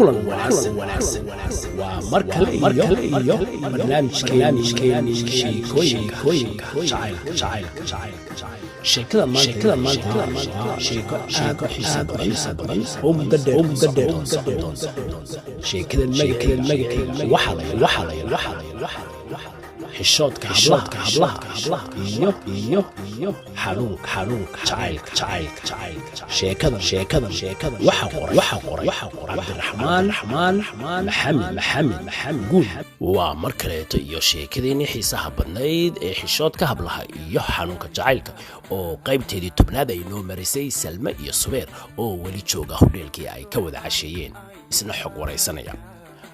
kulan wanaagsan waa markale iyo barnaamijkeena sheekooyinka jacaylka sheekada maanta sheeko aad u xiiso badan oo muddo dheer sheekada magaceeda waxaa la xishoodka hablaha iyo xanuunka jacaylka sheekada waxa qoray Cabdiraxmaan Maxamed Guul waa mar kaleeto iyo sheekadeenii xiisaha badnayd ee xishoodka hablaha iyo xanuunka jacaylka oo qaybteedii tobnaad ay noo marisay Salma iyo Subeer oo weli jooga hudheelkii ay ka wada casheeyeen isna xog waraysanaya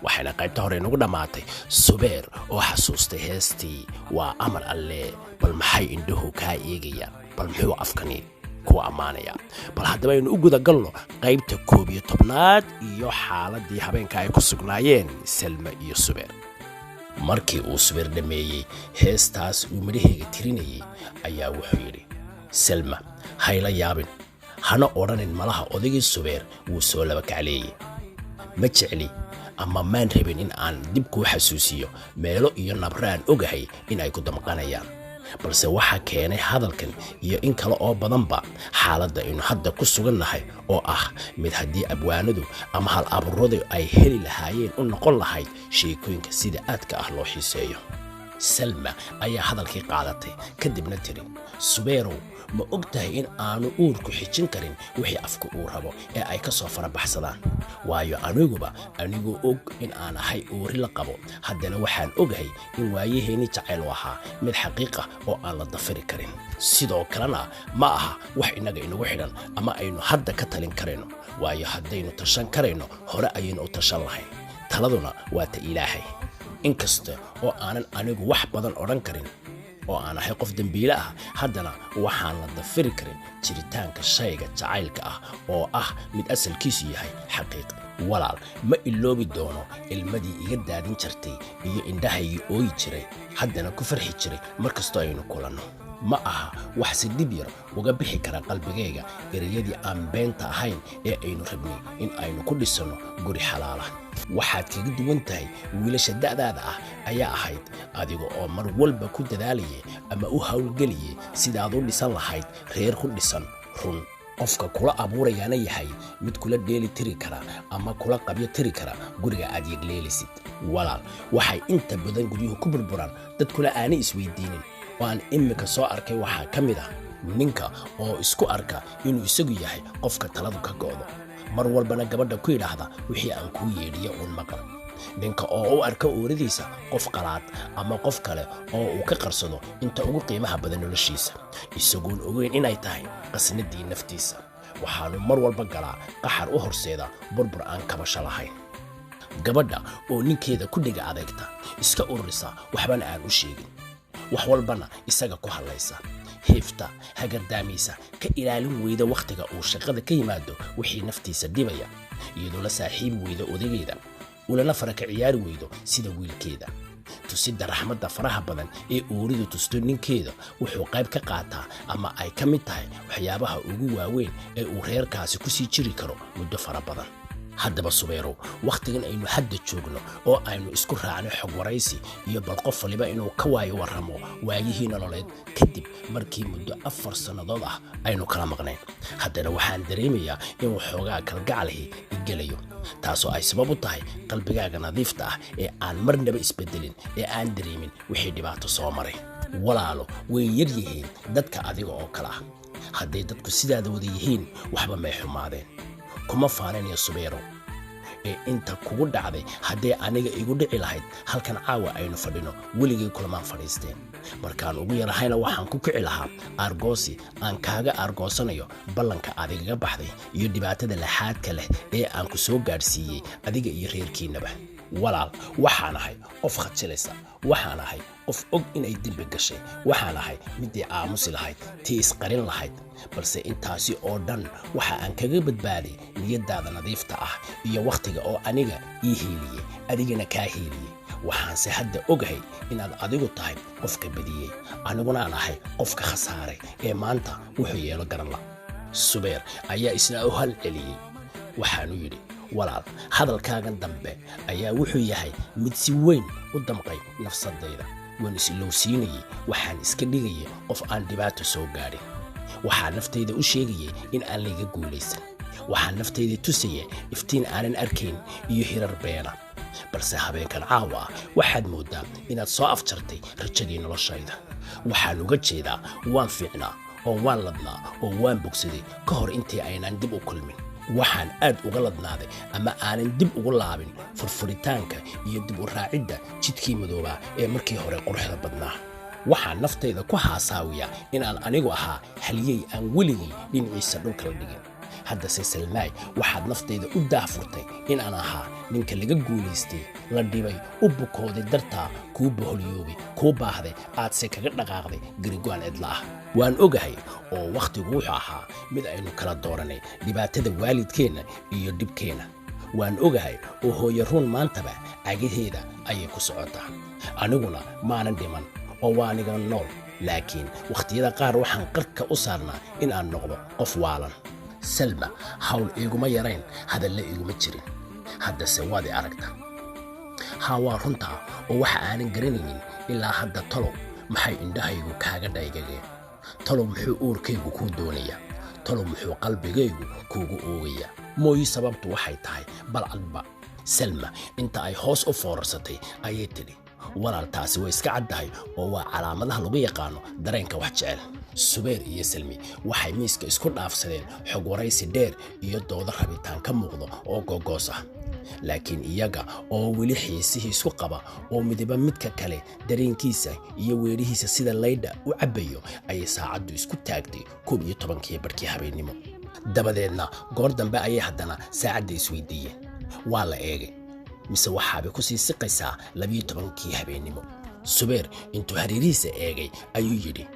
waxayna qaybta hore nagu dhamaatay Subeer oo xasuustay heestii waa amar alle bal maxay indhuhu ka eegayaan bal muxuu afkani ku amaanaya bal haddaba aynu u guda galno qaybta 11aad iyo xaaladii habeenka ay ku sugnaayeen Salma iyo Subeer markii uu Subeer dhameeyay heestaas uu midhaheega tirinayay ayaa wuxuu yiri Salma hayla yaabin hana odhanin malaha odaygii Subeer wuu soo laba kacleeyay ma jecli ama maan rabin in aan dib ku xasuusiyo meelo iyo nabraan ogahay in ay ku damqanayaan balse waxa keenay hadalkan iyo in kale oo badanba xaaladda aynu hadda ku sugannahay oo ah mid haddii abwaanadu ama hal abuuradu ay heli lahaayeen u noqon lahayd sheekooyinka sida aadka ah loo xiiseeyo Salma ayaa hadalkii qaadatay kadibna tiri Subeerow ma ogtahay in aanu uurku xijin karin wixii afku uu rabo ee ay ka soo farabaxsadaan waayo anigu og in aan ahay uuri la qabo haddana waxaan ogahay in waayaheeni jacayl ahaa mid xaqiiqa oo aan la dafiri karin sidoo kalena ma aha wax inaga inagu xidhan ama aynu hadda ka talin karayno waayo haddaynu tashan karayno hore ayaynu u tashan lahayn taladuna waa ta Ilaahay inkasta oo aanan anigu wax badan odhan karin oo aan ahay qof dambiile ah haddana waxaan la dafiri karin jiritaanka shayga jacaylka ah oo ah mid asalkiisu yahay xaqiiq walaal ma iloobi doono ilmadii iga daadin jirtay iyo indhahaygii ooyi jiray haddana ku farxi jiray markastoo aynu kulanno ma aha wax si dhib yar uga bixi kara qalbigayga erayadii aan beenta ahayn ee aynu rabnay in aynu ku dhisano guri xalaala waxaad kaga duwan tahay wiilasha da'daada ah ayaa ahayd adiga oo mar walba ku dadaalayay ama u hawlgeliyay sidaad u dhisan lahayd reer ku dhisan run qofka kula abuurayaana yahay mid kula dheeli tiri kara ama kula qabyo tiri kara guriga aad yegleelisid walaal waxay inta badan guryuhu ku burburaan dad kula aanay isweydiinin waan imika soo arkay waxaa ka mid ah ninka oo isku arka inuu isagu yahay qofka taladu ka go'do mar walbana gabadha ku yiraahda wixii aan ku yeedhiyo uun maqal ninka oo u arka ooridiisa qof qalaad ama qof kale oo uu ka qarsado inta ugu qiimaha badan noloshiisa isagoon ogeyn inay tahay qasnadii naftiisa waxaanu mar walba galaa qaxar u horseeda burbur aan kabasho lahayn gabadha oo ninkeeda ku dhiga adeegta iska ururisa waxbana aan u sheegin wax walbana isaga ku hadlaysa heefta hagardaamisa ka ilaalin weyda waqtiga uu shaqada ka yimaado wixii naftiisa dhibaya iyadoo la saaxiib weyda odageeda ulana faraka ciyaari weydo sida wiilkeeda tusida raxmadda faraha badan ee ooridu tusto ninkeeda wuxuu qayb ka qaataa ama ay ka mid tahay waxyaabaha ugu waaweyn ee uu reerkaasi ku sii jiri karo muddo fara badan haddaba Subeerow waqtigan aynu hadda joogno oo aynu isku raacno xog waraysi iyo bal qof waliba inuu ka waayo waramo waayihii nololeed kadib markii muddo 4 sanadood ah aynu kala maqnayn haddana waxaan dareemayaa in waxoogaa kalgacalhi igalayo taasoo ay sabab u tahay qalbigaaga nadiifta ah ee aan marnaba isbedelin ee aan dareemin wixii dhibaato soo maray walaalo way yar yihiin dadka adiga oo kala ah hadday dadku sidaada wada yihiin waxba may xumaadeen kuma faananayo Subeerow ee inta kugu dhacday haddii aniga igu dhici lahayd halkan caawa aynu fadhino weligay kulamaan fadhiisteen markaan ugu yarahayna waxaan ku kici lahaa argoosi aan kaaga argoosanayo ballanka adiga baxday iyo dhibaatada laxaadka leh ee aan ku soo gaarsiiyay adiga iyo reerkiinaba walaal waxaan ahay qof khadjilaysa waxaan ahay qof og inay dambi gashay waxaan ahay midii aamusi lahayd tii isqarin lahayd balse intaasi oo dhan waxa aan kaga badbaaday niyadaada nadiifta ah iyo waqtiga oo aniga ii heeliyay adigana ka heeliyay waxaanse hadda ogahay inaad adigu tahay qofka badiyay aniguna aan ahay qofka khasaaray ee maanta wuxuu yeelo garan la Subeer ayaa isna u hal celiyay waxaanu yiri walaal hadalkaagan dambe ayaa wuxuu yahay mid si weyn u damqay nafsadayda. waan is-ilowsiinayay, waxaan iska dhigayay qof aan dhibaato soo gaadhin. waxaan naftayda u sheegayay in aan layga guulaysan. waxaan naftayda tusayay iftiin aanan arkayn iyo hirar beena. balse habeenkan caawa waxaad mooddaa inaad soo afjartay rajadii noloshayda. waxaan uga jeedaa waan fiicnaa oo waan ladnaa oo waan bogsaday ka hor intii aynaan dib u kulmin. waxaan aad uga ladnaaday ama aanan dib ugu laabin furfuritaanka iyo dib u raacidda jidkii madoobaa ee markii hore quruxda badnaa. waxaan naftayda ku haasaawiyaa inaan anigu ahaa haliyey aan weligii dhinaciisa dhulka la dhigin. haddase salmaay waxaad naftayda u daahfurtay in aan ahaa ninka laga guulaystay, la dhibay, u bukooday dartaa, kuu boholyoobay, kuu baahday, aadse kaga dhaqaaqday garigo'an cidla ah. waan ogahay oo wakhtigu wuxuu ahaa mid aynu kala dooranay dhibaatada waalidkeenna iyo dhibkeenna. waan ogahay oo hooyo ruun maantaba cagaheeda ayay ku socotaa. aniguna maanan dhiman oo waaniga nool, laakiin wakhtiyada qaar waxaan qarka u saarnaa in aan noqdo qof waalan. salma, hawl iguma yarayn, hadalle iguma jirin. haddase waad i aragta. haa, waa runtaa oo waxa aanan garanaynin ilaa hadda talow maxay indhahaygu kaaga dhaygageen. talow muxuu uurkaygu kuu doonayaa. talow muxuu qalbigaygu kuugu oogayaa. mooyi sababtu waxay tahay bal adba. salma inta ay hoos u foorarsatay ayay tidhi, walaal taasi way iska caddahay oo waa calaamadaha lagu yaqaano dareenka wax jecel. subayr iyo salmi waxay miiska isku dhaafsadeen xog waraysi dheer iyo doodo rabitaan ka muuqdo oo googoos ah. laakiin iyaga oo weli xiisihii isku qaba oo midiba midka kale dareenkiisa iyo weedhihiisa sida laydha u cabbayo ayay saacaddu isku taagtay 11 barkii habeennimo. dabadeedna goor dambe ayay haddana saacadda isweydiiyeen. waa la eegay mise waxaabay ku sii siqaysaa 12 habeennimo. subayr intuu hareerihiisa eegay ayuu yidhi,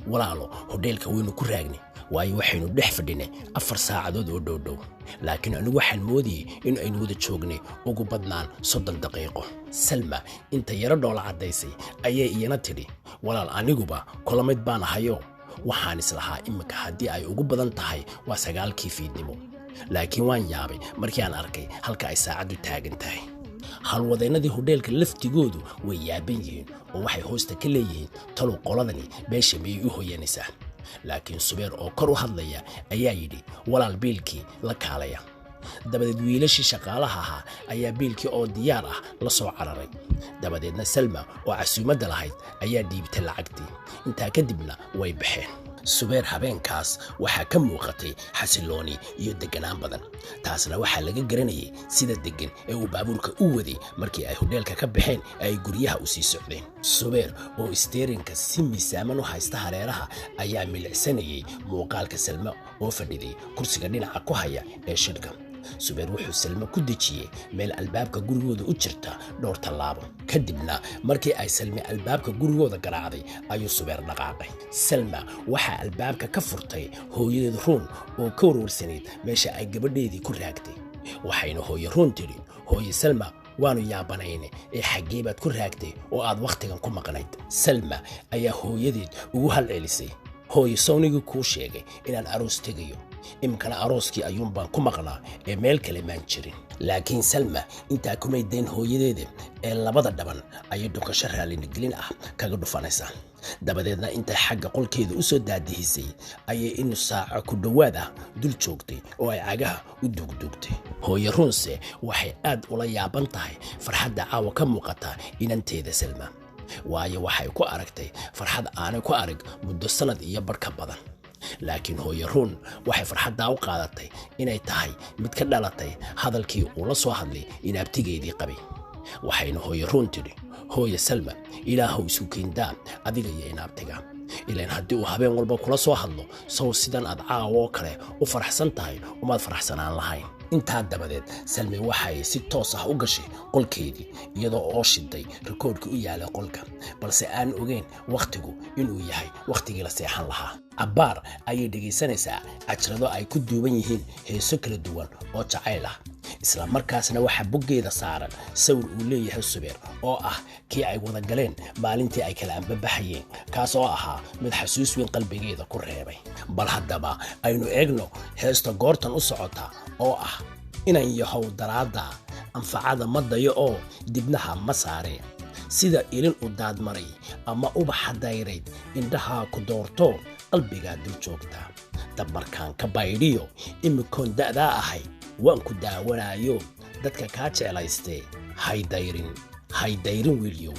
walaalo hodheelka waynu ku raagnay, waayo waxaynu dhex fadhinay 4 saacadood oo dhowdhow. laakiin anigu waxaan moodayey in aynu wada joognay ugu badnaan 30 daqiiqo. salma inta yaro dhoola caddaysay ayay iyana tidhi, walaal aniguba kula mid baan ahayo. waxaan islahaa iminka haddii ay ugu badan tahay waa 9 fiidnimo. laakiin waan yaabay markii aan arkay halka ay saacaddu taagan tahay. halwadaynadii hodheelka laftigoodu way yaaban yihiin oo waxay hoosta ka leeyihiin talow qoladani beesha miyay u hoyanaysaa. laakiin subayr oo kor u hadlaya ayaa yidhi, walaal biilkii la kaalaya. dabadeed wiilashii shaqaalaha ahaa ayaa biilkii oo diyaar ah la soo cararay. dabadeedna salma oo casuumadda lahayd ayaa dhiibtay lacagtii. intaa kadibna way baxeen. subayr habeenkaas waxaa ka muuqatay xasilooni iyo deganaan badan. taasna waxaa laga garanayay sida degan ee uu baabuurka u waday markii ay hodheelka ka baxeen ay guryaha u sii socdeen. subayr oo isteerinka si miisaaman u haysta hareeraha ayaa milicsanayay muuqaalka salma oo fadhiday kursiga dhinaca ku haya ee shirka. subayr wuxuu salma ku dejiyey meel albaabka gurigooda u jirta dhowr tallaabo. kadibna markii ay salmi albaabka gurigooda garaacday ayuu subayr dhaqaaqay. salma waxaa albaabka ka furtay hooyadeed ruun oo ka warwarsanayd meesha ay gabadheedii ku raagtay. waxayna hooyo ruun tidhi, hooye salma waanu yaabanayne ee xaggee baad ku raagtay oo aad wakhtigan ku maqnayd. salma ayaa hooyadeed ugu halcelisay, hooye sawnigii kuu sheegay inaan aroos tegayo. imkana arooskii ayuun baan ku maqnaa ee meel kale maan jirin. laakiin salma intaa kumay dayn hooyadeeda ee labada dhaban ayay dhunkasho raalligelin ah kaga dhufanaysaa. dabadeedna intay xagga qolkeeda u soo daadihisay ayay inu saaco ku dhowaad ah dul joogtay oo ay cagaha u duugduugtay. hooyo ruunse waxay aad ula yaaban tahay farxadda caawa ka muuqata inanteeda salma, waayo waxay ku aragtay farxad aanay ku arag muddo sanad iyo bar ka badan. laakiin hooyo ruun waxay farxaddaa u qaadatay inay tahay mid ka dhalatay hadalkii uu la soo hadlay inaabtigeedii qabay. waxayna hooyo ruun tidhi, hooye salma ilaahow isku keendaa adiga iyo inaabtiga. ilaan haddii uu habeen walba kula soo hadlo sow sidan aad caawa oo kale u faraxsan tahay umaad faraxsanaan lahayn. intaa dabadeed salmi waxay si toos ah u gashay qolkeedii iyadoo oo shiday rikoodhkii u yaalay qolka, balse aan ogeyn wakhtigu inuu yahay wakhtigii la seexan lahaa. cabbaar ayay dhegaysanaysaa cajrado ay ku duuban yihiin heeso kala duwan oo jacayl ah. isla markaasna waxaa boggeeda saaran sawir uu leeyahay subayr oo ah kii ay wada galeen maalintii ay kala ambabaxayeen, kaas oo ahaa mid xasuus weyn qalbigeeda ku reebay. bal haddaba aynu eegno heesta goortan u socota oo ah inan yahow daraadda anfacada ma dayo oo dibnaha ma saare sida ilin u daadmaray ama ubaxa dayrayd indhaha ku doorto qalbiga dul joogta dabarkaan ka baydhiyo imikoon da'daa ahay waan ku daawanayo dadka kaa jeclaystee haydayrin wiilyow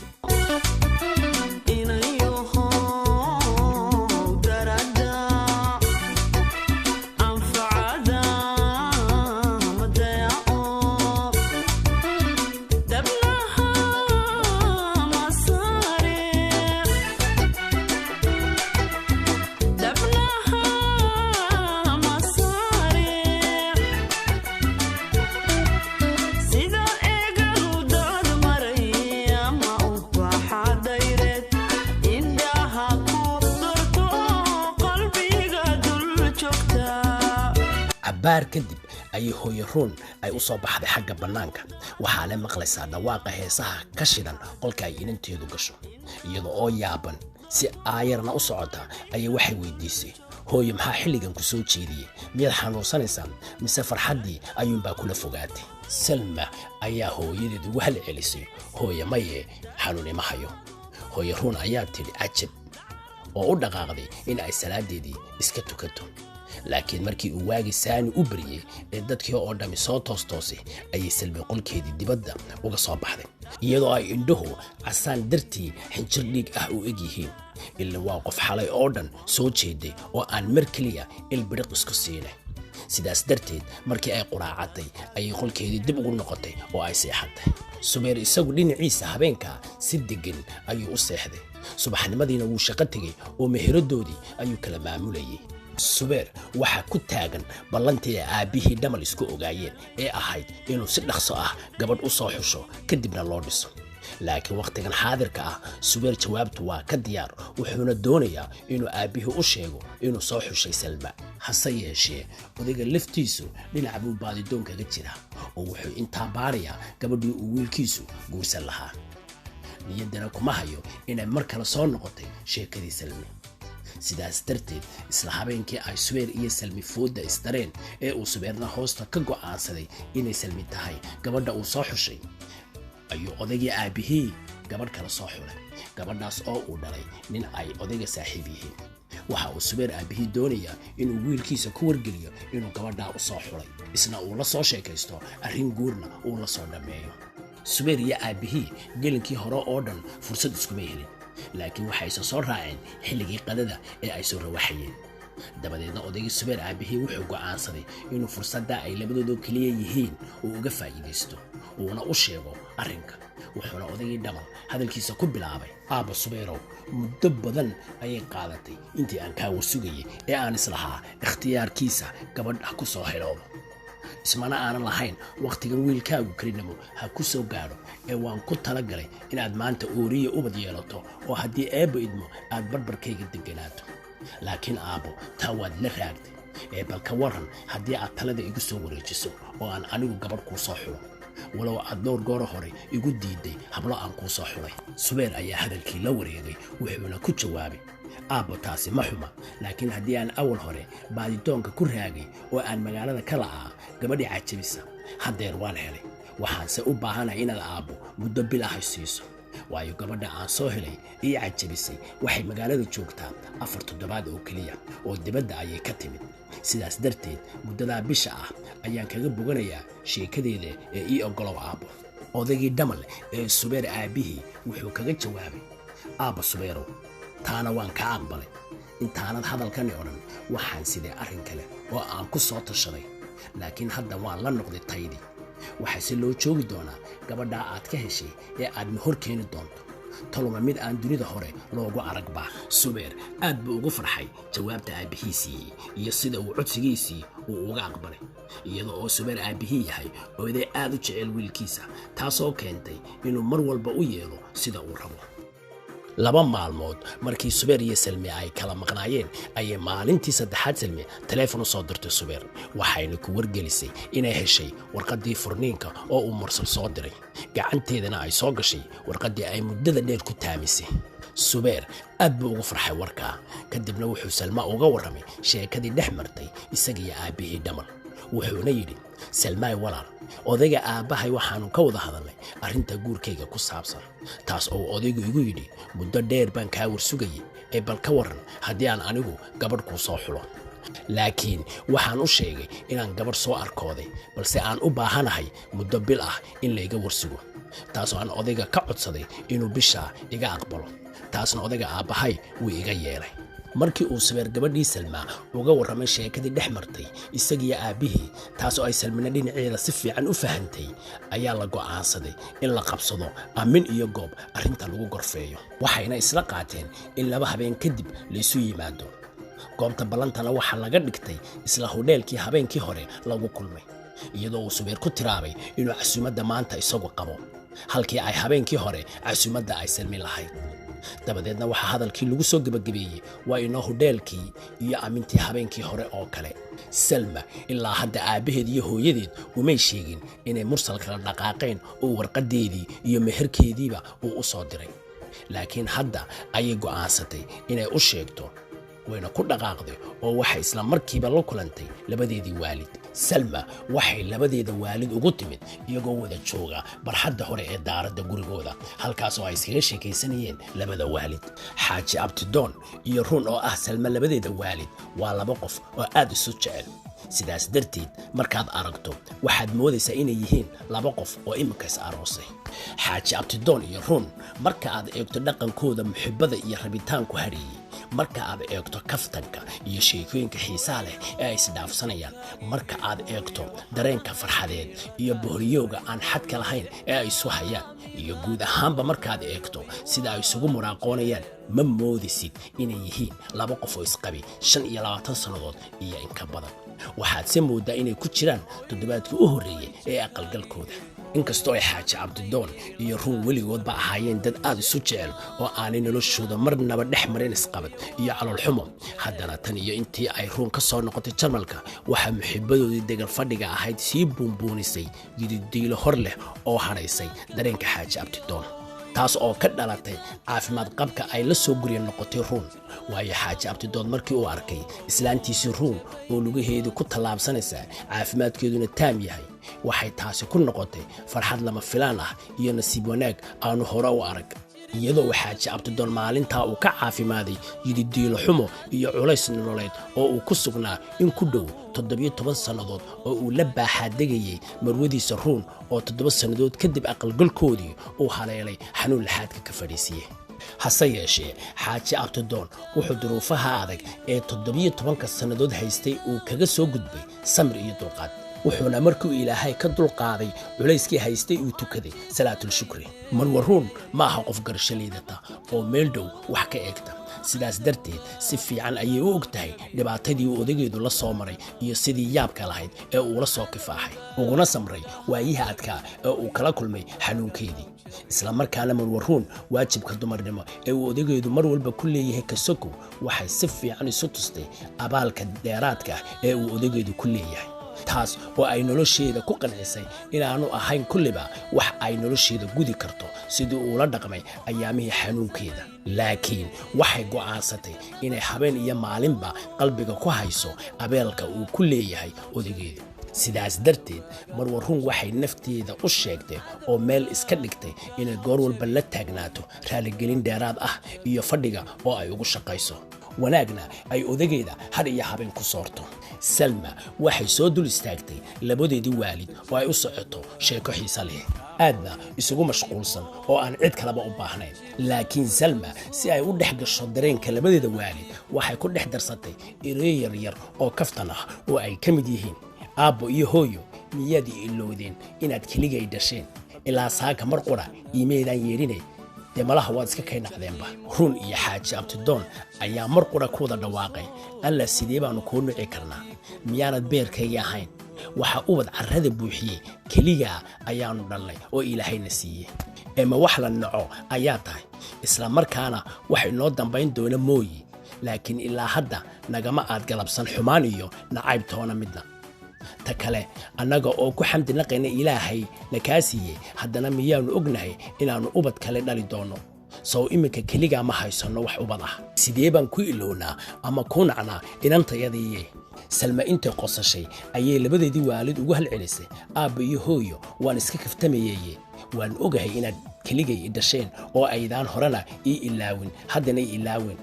baar kadib ay hooyo Ruun ay u soo baxday xagga banaanka waxa la maqlaysaa dhawaaqa heesaha ka shidan qolka ay inanteedu gasho iyadoo oo yaaban si aayarna u socota ay waxay weydiisay hooyo maxaa xilligan ku soo jeediyay miyaad xanuunsanaysaa mise farxadii ayuunbaa kula fogaatay Salma ayaa hooyadeed ugu hal celisay hooyo maye xanuun ma hayo hooyo Ruun ayaa tiri ajab oo u dhaqaaqday in ay salaadeedii iska tukato laakiin markii uu waagi saani u bariyay ee dadkii oo dhami soo toostoosay ayay Salma qolkeedii dibadda uga soo baxday iyadoo ay indhuhu casaan dartii xinjir dhiig ah u eg yihiin illa waa qof xalay oo dhan soo jeeday oo aan mar kaliya ilbiriq isku siinay sidaas darteed markii ay quraacatay ayay qolkeedii dib ugu noqotay oo ay seexatay Subeer isagu dhinaciisa habeenka si degan ayuu u seexday subaxnimadiina wuu shaqo tagay oo meheradoodii ayuu kala maamulayay Subeer waxa ku taagan ballantii aabihii dhamal isku ogaayeen ee ahayd inuu si dhakhso ah gabadh u soo xusho kadibna loo dhiso laakiin waqtigan xaadirka ah Subeer jawaabtu waa ka diyaar wuxuuna doonayaa inuu aabihii u sheego inuu soo xushay Salma hase yeeshee odayga laftiisu dhinaca buu baadidoon kaga jira oo wuxuu intaa baarayaa gabadhii uu wiilkiisu guursan lahaa niyadana kuma hayo inay mar kale soo noqotay sheekadii Salma sidaas darteed isla habeenkii ay Subeer iyo Salmi fooda istareen ee uu Subeerna hoosta ka go'aansaday inay Salmi tahay gabadha uu soo xushay ayuu odaygii aabihii gabadh kala soo xulay gabadhaas oo uu dhalay nin ay odayga saaxiib yihiin waxa uu Subeer aabihii doonayaa inuu wiilkiisa ku wargeliyo inuu gabadha u soo xulay isna uu la soo sheekaysto arrin guurna uu la soo dhameeyo Subeer iyo aabihii gelinkii hore oo dhan fursad iskuma helin laakiin waxay soo raaceen xilligii qadada ee ay soo rawaxayeen dabadeedna odaygii Subeer aabihii wuxuu go'aansaday inuu fursadda ay labadoodu kaliya yihiin uu uga faa'iideysto uuna u sheego arrinka wuxuuna odaygii dhamal hadalkiisa ku bilaabay aaba Subeerow muddo badan ayay qaadatay intii aan kaa wasugayay ee aan islahaa ikhtiyaarkiisa gabadha ku soo helo ismana aanan lahayn waqtigan wiilkaagu karinamo ha ku soo gaaro ee waan ku tala galay inaad maanta ooriye ubad yeelato oo haddii eebba idmo aad barbarkayga deganaato laakiin aabo taa waad la raagtay ee balka waran haddii aad talada igu soo wareejiso oo aan anigu gabadh kuu soo xulo walow aad dhowr goor hore igu diiday hablo aan kuu soo xulay Subeer ayaa hadalkii la wareegay wuxuuna ku jawaabay aabo taasi ma xuma laakiin haddii aan awal hore baadidoonka ku raagay oo aan magaalada ka la'aa gabadhii cajabisa haddeer waan helay waxaanse u baahanahay inaad aabo muddo bil ah siiso waayo gabadha aan soo helay iyo cajabisay waxay magaalada joogtaa 4 toddobaad oo kaliya oo dibadda ayay ka timid sidaas darteed muddada bisha ah ayaan kaga boganayaa sheekadeeda ee ii ogolow aabo odaygii dhamal ee Subeer aabihii wuxuu kaga jawaabay aaba Subeerow taana waan ka aqbalay intaanad hadalkani odhan waxaan sidee arrin kale oo aan ku soo tashaday laakiin hadda waan la noqday taydii waxaase loo joogi doonaa gabadha aad ka heshay ee aad hor keeni doonto taluma mid aan dunida hore loogu aragba Subeer aad buu ugu farxay jawaabta aabihiisii iyo sida uu codsigiisii uu uga aqbalay iyadoo oo Subeer aabihii yahay oday aad u jecel wiilkiisa taasoo keentay inuu mar walba u yeelo sida uu rabo laba maalmood markii Subeer iyo Salmi ay kala maqnaayeen ayay maalintii saddexaad Salmi telefoon soo dirtay Subeer waxayna ku wargelisay inay heshay warqadii furniinka oo uu mursal soo diray gacanteedana ay soo gashay warqadii ay muddada dheer ku taamisay Subeer aad buu ugu farxay warka kadibna wuxuu Salma uga waramay sheekadii dhex martay isaga iyo aabihii dhamal wuxuuna yidhi salmaay walaal odayga aabbahay waxaanu ka wada hadalnay arrinta guurkayga ku saabsan taas oo odaygu igu yidhi muddo dheer baan kaa warsugayay ee bal ka warran haddii aan anigu gabadh kuu soo xulo laakiin waxaan u sheegay inaan gabadh soo arkooday balse aan u baahanahay muddo bil ah in layga warsugo taasoo aan odayga ka codsaday inuu bishaa iga aqbalo taasna odayga aabbahay wuu iga yeelay markii uu Sabeer gabadhii Salma uga warramay sheekadii dhex martay isagiyo aabihii taasoo ay Salmina dhinaceeda si fiican u fahantay ayaa la go'aansaday in la qabsado amin iyo goob arrinta lagu gorfeeyo waxayna isla qaateen in laba habeen kadib la isu yimaado goobta ballantana waxa laga dhigtay isla hoteelkii habeenkii hore lagu kulmay iyadoo uu Sabeer ku tiraabay inuu casuumadda maanta isagu qabo halkii ay habeenkii hore casuumadda ay Salmi lahayd dabadeedna waxa hadalkii lagu soo gabagabeeyay waa inoo hoteelkii iyo amintii habeenkii hore oo kale Salma ilaa hadda aabaheed iyo hooyadeed umay sheegin inay mursal kala dhaqaaqeen oo warqadeedii iyo meherkeediiba uu u soo diray laakiin hadda ayay go'aansatay inay u sheegto wayna ku dhaqaaqday oo waxay isla markiiba la kulantay labadeedii waalid Salma waxay labadeeda waalid ugu timid iyagoo wada jooga barxadda hore ee daaradda gurigooda halkaas oo ay iskaga sheekaysanayeen labada waalid Xaaji Abtidoon iyo Run oo ah Salma labadeeda waalid waa laba qof oo aad isu jecel sidaas darteed markaad aragto waxaad moodaysaa inay yihiin laba qof oo imika is aroosay Xaaji Abtidoon iyo Run marka aad eegto dhaqankooda muhibbada iyo rabitaanku hareeyay marka aad eegto kaftanka iyo sheekooyinka xiisaha leh ee ay isdhaafsanayaan marka aad eegto dareenka farxadeed iyo booriyowga aan xadka lahayn ee ay isu hayaan iyo guud ahaanba markaad eegto sida ay isugu muraaqoonayaan ma moodisid inay yihiin laba qof oo isqabi 25 sannadood iyo in ka badan waxaad se moodaa inay ku jiraan toddobaadkii u horreeyay ee aqalgalkooda inkastoo ay Xaaji Abtidoon iyo Run weligoodba ahaayeen dad aad isu jecel oo aanay noloshooda marnaba dhex marin isqabad iyo calool xumo haddana tan iyo intii ay Run ka soo noqotay Jarmalka waxa muhibbadoodii degal fadhiga ahayd sii buunbuunisay yididiilo hor leh oo haraysay dareenka Xaaji Abtidoon taas oo ka dhalatay caafimaad qabka ay la soo guriyeen noqotay Run waayo Xaaji Abtidoon markii uu arkay islaantiisii Run oo lugaheedu ku tallaabsanaysa caafimaadkeeduna taam yahay waxay taasi ku noqotay farxad lama filaan ah iyo nasiib wanaag aanu hore u arag iyadoo Xaaji Abtidoon maalintaa uu ka caafimaaday yididiilo xumo iyo culays nololeed oo uu ku sugnaa in ku dhow 17 sannadood oo uu la baaxaadegayay marwadiisa Run oo 7 sannadood kadib aqalgalkoodii uu haleelay xanuun laxaadka ka fadhiisiyay hase yeeshee Xaaji Abtidoon wuxuu duruufaha adag ee 17 sannadood haystay uu kaga soo gudbay samir iyo dulqaad wuxuuna markuu Ilaahay ka dulqaaday culayskii haystay uu tukaday salaatul shukri Run ma aha qof garashaleedata oo meel dhow wax ka eegta sidaas darteed si fiican ayay u ogtahay dhibaatadii uu odageedu la soo maray iyo sidii yaabka lahayd ee uu la soo kifaaxay uguna samray waayiha adkaa ee uu kala kulmay xanuunkeedii isla markaana Run waajibka dumarnimo ee uu odageedu mar walba ku leeyahay kasoko waxay si fiican isu tustay abaalka dheeraadka ee uu odageedu ku leeyahay taas oo ay nolosheeda ku qancisay inaanu ahayn kulliba wax ay nolosheeda gudi karto sidii uu la dhaqmay ayaamihii xanuunkeeda laakiin waxay go'aansatay inay habeen iyo maalinba qalbiga ku hayso abeelka uu ku leeyahay odageeda sidaas darteed Run waxay nafteeda u sheegtay oo meel iska dhigtay inay goor walba la taagnaato raaligelin dheeraad ah iyo fadhiga oo ay ugu shaqayso wanaagna ay odageeda har iyo habeen ku soorto Salma waxay soo dul istaagtay labadeedii waalid oo ay u socoto sheeko xiiso leh aadna isugu mashquulsan oo aan cid kaleba u baahnayn laakiin Salma si ay u dhex gasho dareenka labadeeda waalid waxay ku dhex darsatay ereyo yar oo kaftan ah oo ay ka mid yihiin aabbo iyo hooyo miyadii ilowdeen inaad keligay dhasheen ilaa saaka mar qura iimeedaan yeerinay malaha waad iska kaynacdeenba Run iyo Xaaji Abtidoon ayaa mar qura ku wada dhawaaqay alla sidee baanu ku nuci karnaa miyaanad beerkayga ahayn waxa ubad carrada buuxiyay keliya ayaanu dhalnay oo Ilaahayna siiyay ma wax la naco ayaa tahay isla markaana wax inoo dambayn doona mooyi laakiin ilaa hadda nagama aad galabsan xumaan iyo nacayb toona midna ta kale annaga oo ku xamdi naqayna Ilaahay nakaasiye haddana miyaanu ognahay inaanu ubad kale dhali doono sow iminka keligaa ma haysanno wax ubad ah sidee baan ku ilownaa ama ku nacnaa inantayadii Salma intay qosashay ayay labadeedii waalid ugu halcelisay aabba iyo hooyo waan iska kaftamayay waan ogahay inaad keligay dhasheen oo aydaan horena ii ilaawin haddana ii ilaawin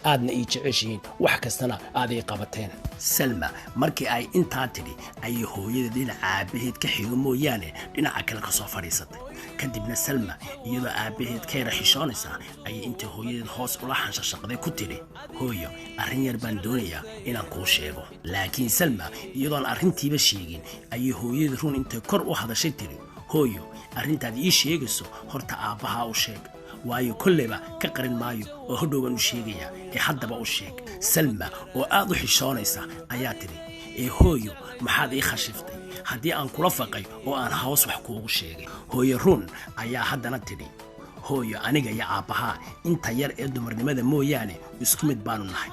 aadna ii jeceshiin wax kastana aaday qabateen Salma markii ay intaa tiri ay hooyada dhinaca aabaheed ka xigo mooyaane dhinaca kale ka soo fadhiisatay kadibna Salma iyadoo aabaheed ka yara xishoonaysa ay inta hooyadeed hoos ula xanshaqday ku tiri hooyo arrin yar baan doonayaa inaan kuu sheego laakiin Salma iyadoo arrintiiba sheegin ay hooyada run intay kor u hadashay tiri hooyo arrintaad ii sheegayso horta aabaha u sheeg waayo kulleba ka qarin maayo oo hodhowban u sheegaya haddaba u sheeg Salma oo aad u xishoonaysa ayaa tiri hooyo maxaad ii khashiftay haddii aan kula faqay oo aan hoos wax kuugu sheegay hooyo run ayaa haddana tiri hooyo aniga iyo aabaha inta yar ee dumarnimada mooyaane isku mid baanu nahay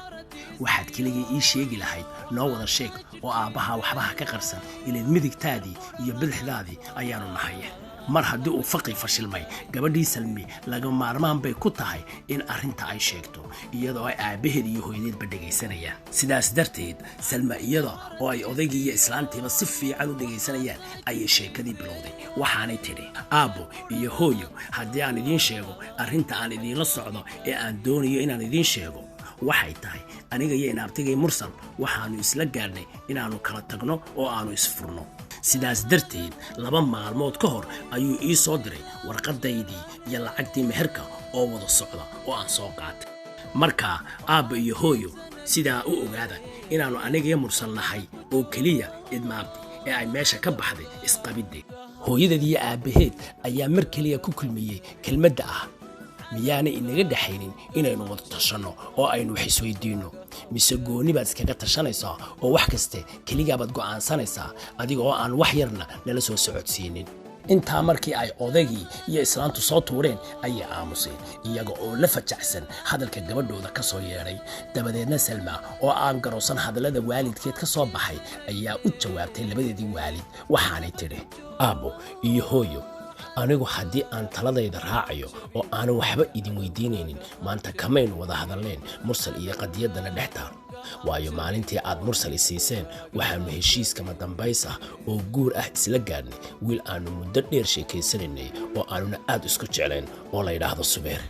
waxaad keligii ii sheegi lahayd noo wada sheeg oo aabaha waxbaha ka qarsan ilaa midigtaadii iyo bidixdaadii ayaanu nahay mar haddii uu faqi fashilmay gabadhii Salmi laga maarmaan bay ku tahay in arrinta ay sheegto iyadoo ay aabaheed iyo hooyadeedba dhageysanayaan sidaas darteed Salma iyada oo ay odaygii iyo islaantiiba si fiican u dhageysanayaan ayay sheekadii bilowday waxaanay tiri aabo iyo hooyo haddii aan idiin sheego arrinta aan idiinla socdo ee aan doonayo inaan idiin sheego waxay tahay aniga iyo inaabtigay Mursal waxaanu isla gaarnay inaanu kala tagno oo aanu isfurno sidaas darteed 2 maalmood ka hor ayuu ii soo diray warqadaydii iyo lacagtii meherka oo wada socda oo aan soo qaatay marka aabba iyo hooyo sidaa u ogaada inaanu aniga iyo Mursal nahay oo kaliya idmaabti ee ay meesha ka baxday isqabidday hooyadeed iyo aabaheed ayaa mar kaliya ku kulmiyay kelmadda ah miyaana inaga dhaxaynin inaynu wada tashanno oo aynu wax isweydiino mise gooni baad iskaga tashanaysaa oo wax kaste keligaa baad go'aansanaysaa adiga oo aan wax yarna nala soo socodsiinin intaa markii ay odaygii iyo islaantu soo tuureen ayay aamuseen iyaga oo la fajacsan hadalka gabadhooda ka soo yeedhay dabadeedna Salma oo aan garowsan hadallada waalidkeed ka soo baxay ayaa u jawaabtay labadeedii waalid waxaanay tiri aabo iyo hooyo anigu haddii aan taladayda raacayo oo aan waxba idin weydiinaynin maanta kamaynu wada hadalleen Mursal iyo qadiyadana dhextaan waayo maalintii aad Mursal siiseen waxaanu heshiiska madambays ah oo guur ah isla gaarnay wiil aanu muddo dheer sheekaysanay oo aanuna aad isku jeclayn oo la yiraahdo Subeer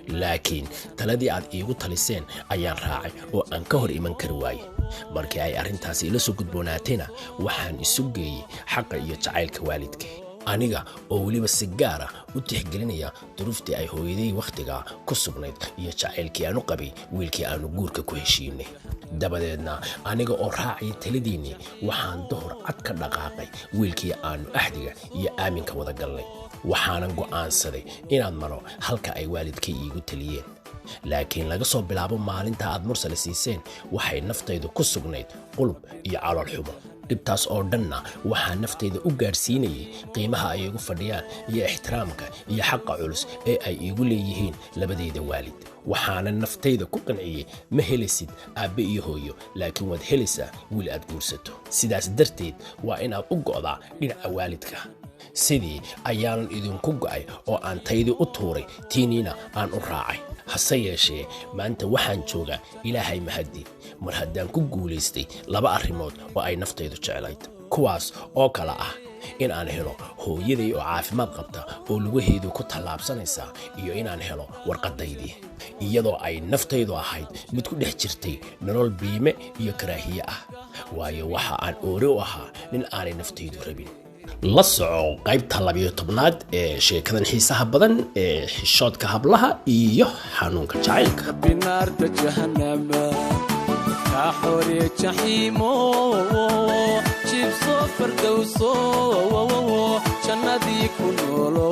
laakiin taladii aad iigu taliseen ayaan raacay oo aan ka hor iman kari waayay markii ay arrintaasi ila soo gudboonaatayna waxaan isu geeyay xaqa iyo jacaylka waalidkay aniga oo waliba si gaar ah u tixgelinaya duruuftii ay hooyaday waqtiga ku sugnayd iyo jacaylkii aanu qabay wiilkii aanu guurka ku heshiinay dabadeedna aniga oo raacay taladiinii waxaan duhur cad ka dhaqaaqay wiilkii aanu ahdiga iyo aaminka wada galnay waxaanan go'aansaday inaan maro halka ay waalidkay iigu taliyeen laakiin laga soo bilaabo maalinta aad Mursal siiseen waxay naftaydu ku sugnayd qulub iyo calool xumo dhibtaas oo dhanna waxaa naftayda u gaarsiinayay qiimaha ay igu fadhiyaan iyo ixtiraamka iyo xaqa culus ee ay igu leeyihiin labadayda waalid waxaana naftayda ku qanciyay ma helisid aabbe iyo hooyo laakiin waad helaysaa wiil aad guursato sidaas darteed waa inaad u go'daa dhinaca waalidka sidii ayaanan idinku go'ay oo aan taydii u tuuray tiiniina aan u raacay hase yeeshee maanta waxaan joogaa ilaahay mahadi mar haddaan ku guulaystay 2 arrimood oo ay naftaydu jeclayd kuwaas oo kala ah in aan helo hooyaday oo caafimaad qabta oo lugaheedu ku tallaabsanaysa iyo inaan helo warqadaydii iyadoo ay naftaydu ahayd mid ku dhex jirtay nolol biime iyo karaahiye ah waayo waxa aan oore u ahaa nin aanay naftaydu rabin la soco qaybta 12aad ee sheekadan xiisaha badan ee xishoodka hablaha iyo xanuunka jacaylka binaarta jahannama ka xori jahimo jibso fardowso jannadii ku noolo